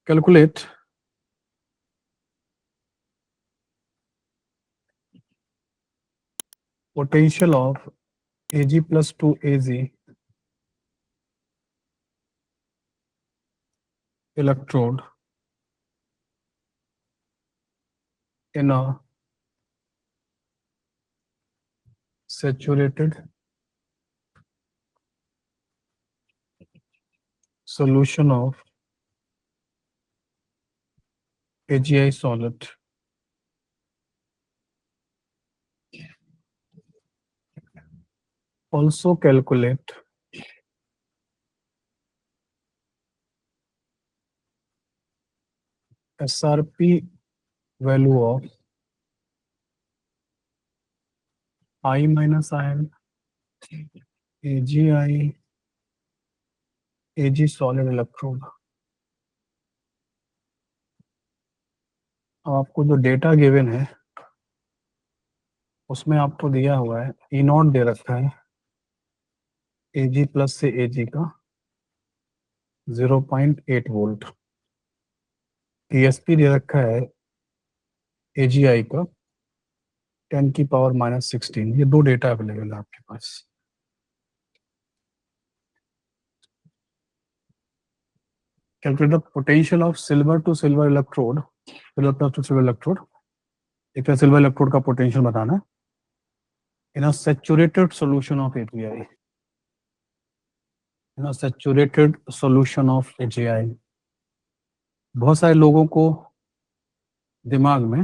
Calculate potential of Ag plus 2Az electrode in a saturated solution of AgI solid. Also calculate SRP value of I minus ion AgI Ag solid electrode. अब आपको जो data given है उसमें आपको दिया हुआ है ई not they रखा है Ag प्लस से Ag का 0.8 वोल्ट, ESP दे रखा है AgI का 10 की पावर -16। ये दो डेटा अवेलेबल है आपके पास। Calculate the potential of silver to silver electrode, silver plus to silver electrode। एक सिल्वर इलेक्ट्रोड का पोटेंशियल बताना है in a saturated solution of AgI, in a saturated solution of AgI। बहुत सारे लोगों को दिमाग में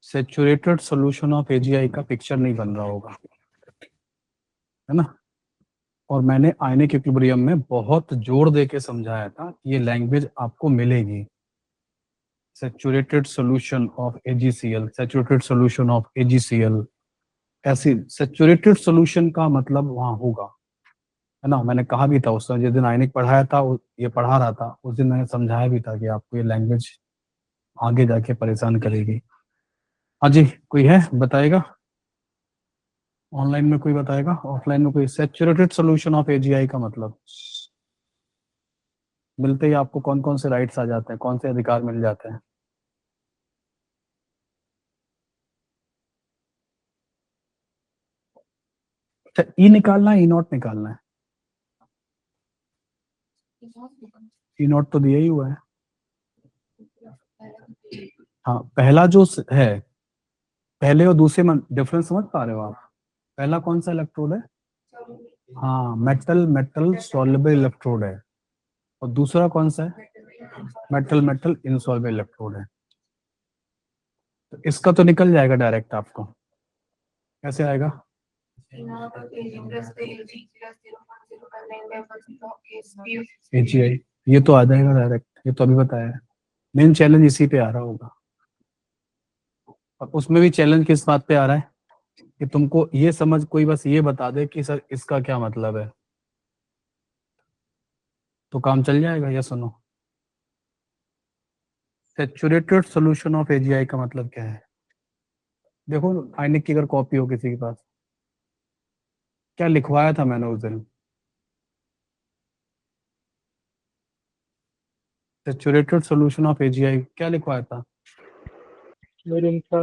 सैचुरेटेड सॉल्यूशन ऑफ AgI का पिक्चर नहीं बन रहा होगा, है ना। और मैंने आयनिक इक्विलिब्रियम में बहुत जोर दे के समझाया था, ये लैंग्वेज आपको मिलेगी। Saturated solution of AgCl, saturated solution of AgCl, ऐसी सैचुरेटेड सॉल्यूशन का मतलब वहां होगा, है ना। मैंने कहा भी था उस जिस दिन आयनिक पढ़ाया था, ये पढ़ा रहा था, उस दिन मैंने समझाया भी था कि आपको ये लैंग्वेज आगे जाके परेशान करेगी। हाँ जी, कोई है बताएगा? ऑनलाइन में कोई बताएगा? ऑफलाइन में कोई? सैचुरेटेड सॉल्यूशन ऑफ AgI का मतलब मिलते ही आपको कौन कौन से राइट्स आ जाते हैं, कौन से अधिकार मिल जाते हैं? अच्छा, ई निकालना है, ई नॉट निकालना है? ई नॉट तो दिया ही हुआ है। हाँ, पहला जो है, पहले और दूसरे में डिफरेंस समझ पा रहे हो आप? पहला कौन सा इलेक्ट्रोड है? हाँ, मेटल मेटल सॉल्युबल इलेक्ट्रोड है। और दूसरा कौन सा है? मेटल मेटल इनसॉल्युबल इलेक्ट्रोड है। तो इसका तो निकल जाएगा डायरेक्ट आपको। कैसे आएगा? AgI, ये तो आ जाएगा डायरेक्ट, ये तो अभी बताया है। मेन चैलेंज इसी पे आ रहा होगा। और उसमें भी चैलेंज किस बात पे आ रहा है कि तुमको ये समझ, कोई बस ये बता दे कि सर इसका क्या मतलब है, तो काम चल जाएगा। या सुनो, सैचुरेटेड सॉल्यूशन ऑफ AgI का मतलब क्या है? देखो आयनिक की अगर कॉपी हो किसी के पास, क्या लिखवाया था मैंने उस दिन? सैचुरेटेड सॉल्यूशन ऑफ AgI क्या लिखवाया था? और उनका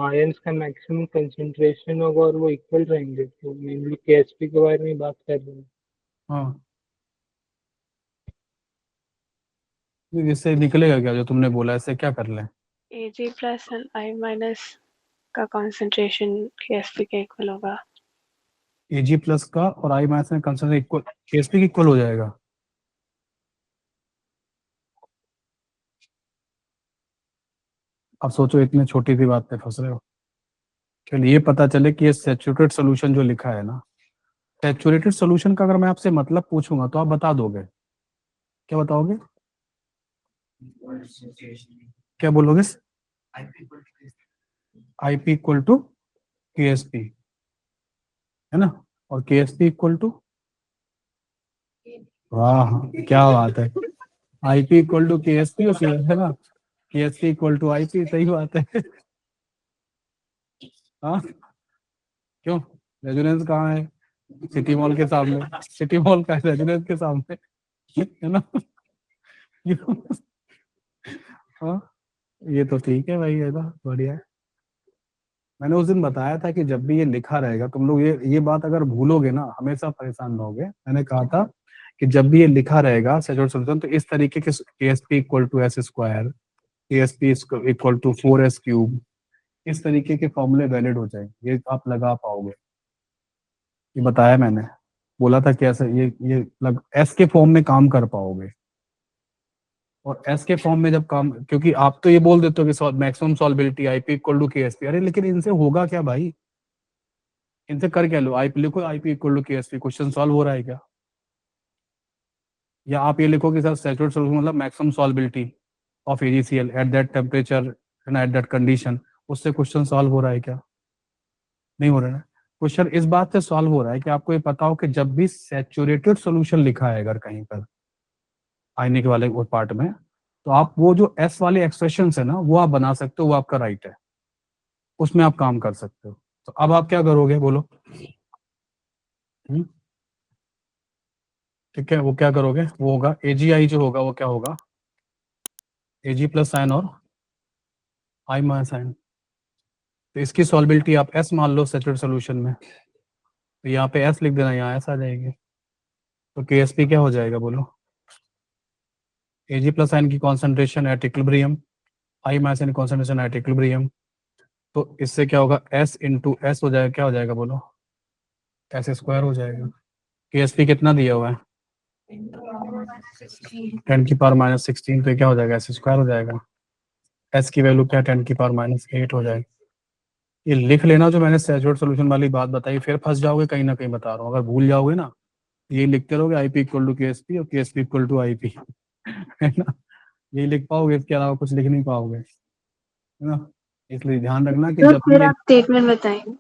आयंस का मैक्सिमम कंसंट्रेशन होगा और वो इक्वल रहेंगे, तो मेनली KSP के बारे में बात कर रहे हैं। हाँ, इससे निकलेगा क्या जो तुमने बोला? इससे क्या कर लें? Ag plus and I minus का कॉन्सेंट्रेशन KSP के इक्वल होगा। Ag प्लस का और I माइनस में कंसंट्रेशन इक्वल, KSP की इक्वल हो जाएगा। अब सोचो इतनी छोटी सी बात पे फंस रहे हो। चलिए, ये पता चले कि ये सैचुरेटेड सॉल्यूशन जो लिखा है ना, सैचुरेटेड सॉल्यूशन का अगर मैं आपसे मतलब पूछूंगा तो आप बता दोगे? क्या बताओगे? क्या बोलोगे? IP इक्वल टू KSP, है ना। और KSP इक्वल टू, वाह क्या बात है, IP इक्वल टू KSP, है ना। KSP इक्वल टू IP, सही बात है। हाँ, क्यों? रेजोनेंस कहाँ है? सिटी मॉल के सामने, सिटी मॉल का रेजोनेंस के सामने, है ना। हाँ, ये तो ठीक है भाई, ये तो बढ़िया है। मैंने उस दिन बताया था कि जब भी ये लिखा रहेगा तुम लोग ये बात अगर भूलोगे ना हमेशा परेशान रहोगे। मैंने कहा था कि जब भी ये लिखा रहेगा सेचुरेटेड सॉल्यूशन तो इस तरीके के KSP equal to S square, KSP equal to 4s cube, इस तरीके के फॉर्मूले वैलिड हो जाएंगे, ये आप लगा पाओगे। ये बताया मैंने, बोला था कि ऐसा ये एस के फॉर्म में काम कर पाओगे। और एस के फॉर्म में जब काम, क्योंकि आप तो ये बोल देते हो कि maximum solubility IP equal to KSP, अरे लेकिन इनसे होगा क्या भाई, इनसे कर क्या लो, आईपी लिखो, IP equal to KSP, question solve हो रहा है क्या? या आप ये लिखो कि सर सैचुरेटेड सॉल्यूशन मतलब maximum solubility of AgCl at that temperature and at that condition, उससे क्वेश्चन सॉल्व हो रहा है क्या? नहीं हो रहा है। क्वेश्चन इस बात से सॉल्व हो रहा है कि आपको ये पता हो कि जब भी सैचुरेटेड सॉल्यूशन लिखा है अगर कहीं पर आयनिक वाले वो पार्ट में, तो आप वो जो एस वाले एक्सप्रेशन है ना वो आप बना सकते हो, वो आपका राइट है, उसमें आप काम कर सकते हो। तो अब आप क्या करोगे बोलो? हम्म, ठीक है, वो क्या करोगे? वो होगा AgI जो होगा वो क्या होगा, Ag प्लस साइन और I माइनस साइन। तो इसकी सॉल्बिलिटी आप S मान लो सैचुरेटेड सॉल्यूशन में, तो यहाँ पे S लिख देना, यहाँ S आ जाएगी। तो KSP क्या हो जाएगा बोलो? Ag प्लस साइन की concentration at equilibrium, I minus sign concentration at equilibrium, तो इससे क्या होगा, S इंटू एस हो जाएगा, क्या हो जाएगा बोलो? S स्क्वायर हो जाएगा। KSP कितना दिया हुआ है? 10⁻⁻16, तो ये क्या हो जाएगा, S स्क्वायर हो जाएगा। S की वैल्यू क्या, 10⁻8 हो जाएगी। ये लिख लेना जो मैंने सैचुरेटेड सॉल्यूशन वाली बात बताई, फिर फंस जाओगे कहीं ना कहीं, बता रहा हूँ, अगर भूल जाओगे ना ये लिखते रहोगे आईपी इक्वल टू KSP और KSP इक्वल टू आईपी है ना, यही लिख पाओगे, इसके अलावा कुछ लिख नहीं पाओगे, है ना। इसलिए ध्यान रखना कि तो जब भी फिर ये, आप स्टेटमेंट बताएंगे।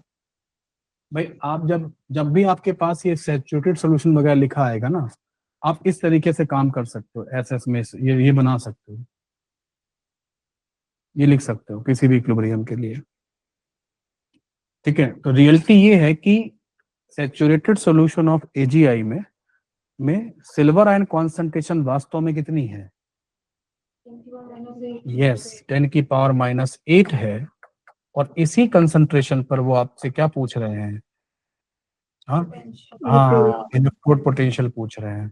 भाई आप जब जब भी आपके पास ये सैचुरेटेड सॉल्यूशन वगैरह लिखा आएगा ना, आप इस तरीके से काम कर सकते हो, एस में ये बना सकते हो, ये लिख सकते हो किसी भी इक्विलिब्रियम के लिए। ठीक है, तो रियलिटी ये है कि सैचुरेटेड सॉल्यूशन ऑफ AgI में सिल्वर आयन कॉन्सेंट्रेशन वास्तव में कितनी है? यस, 10⁻⁻8 है। और इसी कंसंट्रेशन पर वो आपसे क्या पूछ रहे हैं? हाँ हाँ, इलेक्ट्रोड पोटेंशियल पूछ रहे हैं।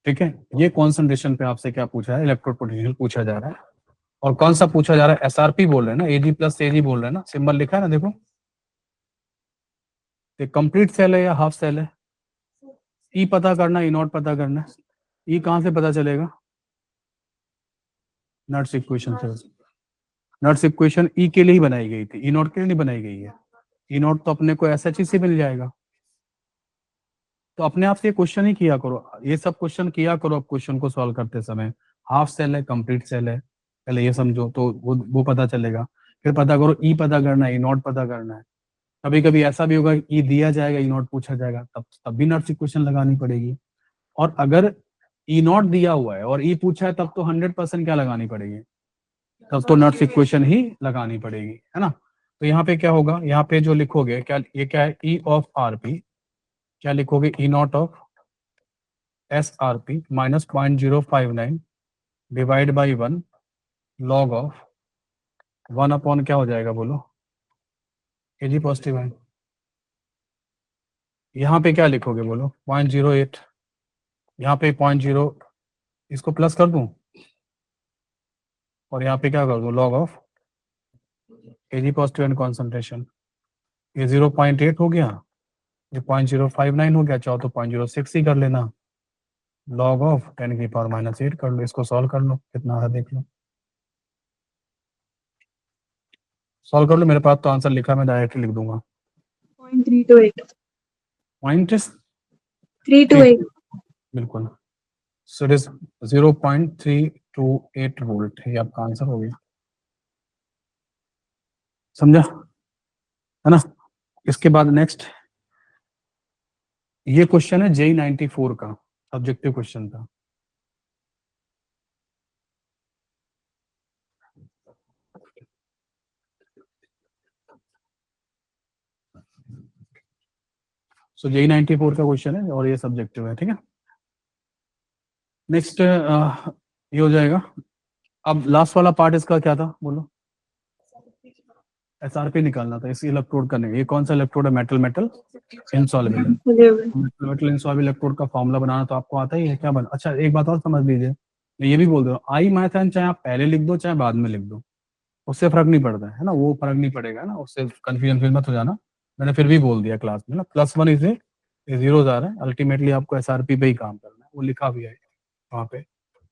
ठीक है, ये कॉन्सेंट्रेशन पे आपसे क्या पूछा है, इलेक्ट्रोड पोटेंशियल पूछा जा रहा है। और कौन सा पूछा जा रहा है? SRP बोल रहे हैं ना, Ag प्लस Ag बोल रहे हैं ना, सिंबल लिखा है ना देखो। ये कंप्लीट सेल है या हाफ सेल है? ई पता करना, ई नॉट पता करना। ई कहाँ से पता चलेगा? नट्स इक्वेशन से। नट्स इक्वेशन ई के लिए ही बनाई गई थी, ई नॉट के लिए नहीं बनाई गई है। ई नॉट तो अपने को SHE से मिल जाएगा। तो अपने आप से ये क्वेश्चन ही किया करो, ये सब क्वेश्चन किया करो अब क्वेश्चन को सॉल्व करते समय। हाफ सेल है, कंप्लीट सेल है, पहले ये समझो तो वो पता चलेगा। फिर पता करो ई पता करना है, ई नॉट पता करना है। कभी कभी ऐसा भी होगा ई दिया जाएगा, ई नॉट पूछा जाएगा, तब भी नट्स इक्वेशन लगानी पड़ेगी। और अगर ई नॉट दिया हुआ है और ई पूछा है तब तो 100% क्या लगानी पड़ेगी, तब तो नट्स इक्वेशन ही लगानी पड़ेगी, है ना। तो यहाँ पे क्या होगा, यहाँ पे जो लिखोगे क्या, ये क्या है, ई ऑफ RP, क्या लिखोगे, E naught of SRP minus 0.059 divide by 1 log of 1 upon क्या हो जाएगा बोलो, Ag पॉजिटिव है। यहाँ पे क्या लिखोगे बोलो, 0.08, यहाँ पे 0.0, इसको प्लस कर दूं और यहाँ पे क्या कर दूं, log of Ag positive and concentration. ये 0.8 हो गया, ये 0.059 हो गया, चाहो तो 0.06 ही कर लेना, लॉग ऑफ 10⁻⁻8 कर लो, इसको सॉल्व कर लो कितना है देख लो, सॉल्व कर लो। मेरे पास तो आंसर लिखा, मैं डायरेक्टली लिख दूंगा। 0.328 पॉइंट 328 बिल्कुल, सो इट इज 0.328 वोल्ट, ये आपका आंसर हो गया, समझा, है ना। इसके बाद नेक्स्ट ये क्वेश्चन है JEE 94 का, ऑब्जेक्टिव क्वेश्चन था। सो JEE 94 का क्वेश्चन है और ये सब्जेक्टिव है, ठीक है। नेक्स्ट ये हो जाएगा। अब लास्ट वाला पार्ट इसका क्या था बोलो? एसआरपी निकालना था इस इलेक्ट्रोड का। नहीं, ये कौन सा इलेक्ट्रोड है? Metal metal insoluble. Metal metal insoluble electrode का फॉर्मूला बनाना तो आपको आता ही है। क्या बना? अच्छा एक बात और समझ लीजिए, मैं ये भी बोल रहा हूँ, आई माइथेन चाहे आप पहले लिख दो चाहे बाद में लिख दो, उससे फर्क नहीं पड़ता है ना, वो फर्क नहीं पड़ेगा ना, उससे कंफ्यूजन फिर मत हो जाना। मैंने फिर भी बोल दिया क्लास में ना, +1 इसे जीरो आ रहा है, अल्टीमेटली आपको एसआरपी पे ही काम करना है, वो लिखा भी है वहाँ पे।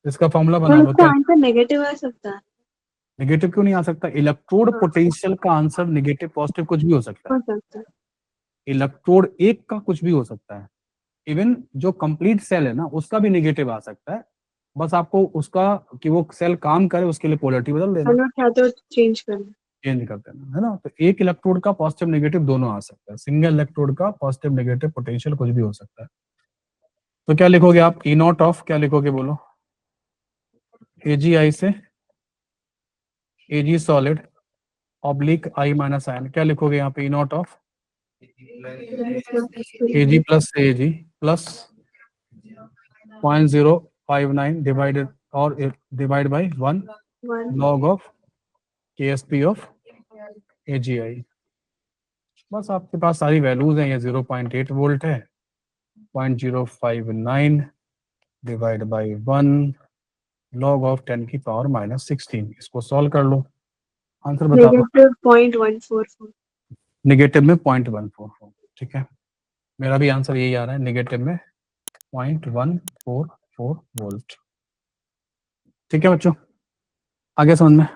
इसका फॉर्मूला बना लो। क्या आंसर नेगेटिव आ सकता है? नेगेटिव क्यों नहीं आ सकता? इलेक्ट्रोड पोटेंशियल का आंसर नेगेटिव पॉजिटिव कुछ भी हो सकता है। सकता है। इलेक्ट्रोड एक का कुछ भी हो सकता है। इवन जो कंप्लीट सेल है ना उसका भी नेगेटिव आ सकता है। बस आपको उसका कि वो सेल काम करे उसके लिए पोलैरिटी बदल देना, क्या तो चेंज करना। चेंज कर देना, है ना। तो एक इलेक्ट्रोड का पॉजिटिव नेगेटिव दोनों आ सकता है, सिंगल इलेक्ट्रोड का पॉजिटिव नेगेटिव पोटेंशियल कुछ भी हो सकता है। तो क्या लिखोगे आप? ई नॉट ऑफ क्या लिखोगे बोलो? AgI से Ag solid oblique I minus ion, क्या लिखोगे यहाँ पे? E naught of Ag plus Ag plus 0.059 divided और divide by 1 log of KSP of AgI। बस आपके पास सारी वैल्यूज हैं। ये 0.8 वोल्ट है, 0.059 डिवाइड बाई 1 log ऑफ 10 की पावर -16। इसको सॉल्व कर लो, आंसर बता दो। -0.144। नेगेटिव में 0.144। ठीक है, मेरा भी आंसर यही आ रहा है, नेगेटिव में 0.144 वोल्ट। ठीक है बच्चों, आगे समझ में?